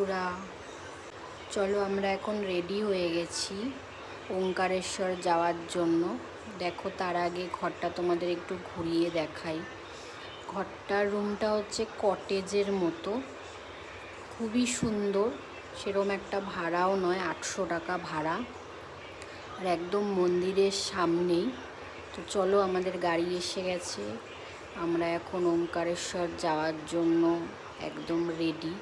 বন্ধুরা, চলো আমরা এখন রেডি হয়ে গেছি ওঙ্কারেশ্বর যাওয়ার জন্য। দেখো, তার আগে ঘরটা তোমাদের একটু ঘুরিয়ে দেখাই। ঘরটার রুমটা হচ্ছে কটেজের মতো, খুবই সুন্দর। সেরকম একটা ভাড়াও নয়, 800 টাকা ভাড়া, আর একদম মন্দিরের সামনেই। তো চলো, আমাদের গাড়ি এসে গেছে, আমরা এখন ওঙ্কারেশ্বর যাওয়ার জন্য একদম রেডি।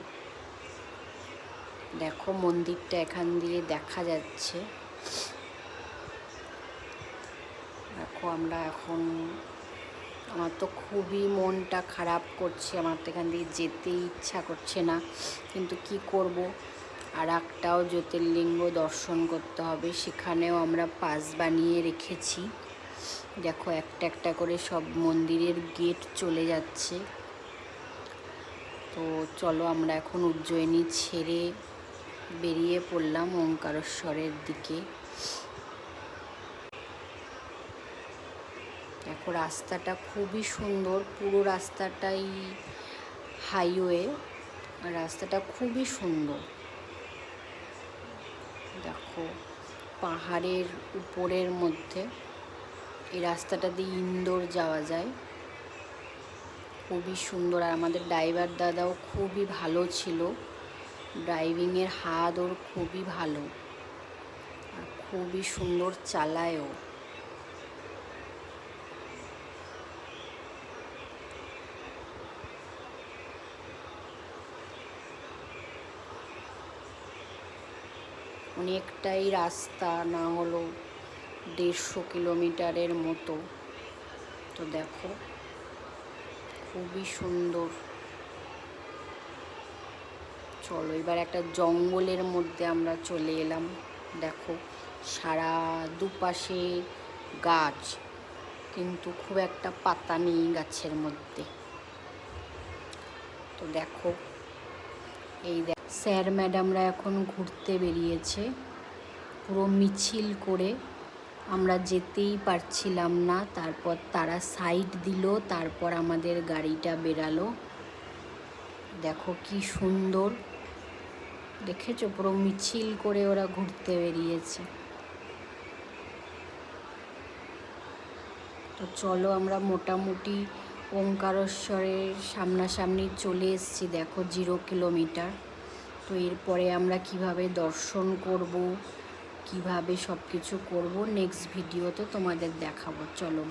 দেখো, মন্দিরটা এখান দিয়ে দেখা যাচ্ছে। দেখো, আমরা এখন, আমার তো খুবই মনটা খারাপ করছে, আমার তো এখান দিয়ে যেতেই ইচ্ছা করছে না, কিন্তু কি করব, আর একটাও জ্যোতির্লিঙ্গ দর্শন করতে হবে, সেখানেও আমরা পাস বানিয়ে রেখেছি। দেখো, একটা একটা করে সব মন্দিরের গেট চলে যাচ্ছে। তো চলো, আমরা এখন উজ্জয়িনী ছেড়ে বেরিয়ে পড়লাম ওঙ্কারেশ্বরের দিকে। দেখো, রাস্তাটা খুবই সুন্দর, পুরো রাস্তাটাই হাইওয়ে, রাস্তাটা খুবই সুন্দর। দেখো, পাহাড়ের উপরের মধ্যে এই রাস্তাটা দিয়ে ইন্দোর যাওয়া যায়, খুবই সুন্দর। আর আমাদের ড্রাইভার দাদাও খুবই ভালো ছিল, ড্রাইভিংয়ের হাত ওর খুবই ভালো, আর খুবই সুন্দর চালায়ও। অনেকটাই রাস্তা, না হলো 150 কিলোমিটারের মতো। তো দেখো, খুবই সুন্দর। চলো, এবার একটা জঙ্গলের মধ্যে আমরা চলে এলাম। দেখো, সারা দুপাশে গাছ, কিন্তু খুব একটা পাতা নেই গাছের মধ্যে। তো দেখো, এই স্যার ম্যাডামরা এখন ঘুরতে বেরিয়েছে, পুরো মিছিল করে, আমরা যেতেই পারছিলাম না। তারপর তারা সাইড দিল, তারপর আমাদের গাড়িটা বেরালো। দেখো কি সুন্দর, দেখেছো, পুরো মিছিল করে ওরা ঘুরতে বেরিয়েছে। তো চলো, আমরা মোটামুটি ওঙ্কারেশ্বরের সামনাসামনি চলে এসেছি। দেখো, 0 কিলোমিটার। তো এরপরে আমরা কিভাবে দর্শন করব, কিভাবে সব কিছু করবো, নেক্সট ভিডিওতে তোমাদের দেখাবো। চলো।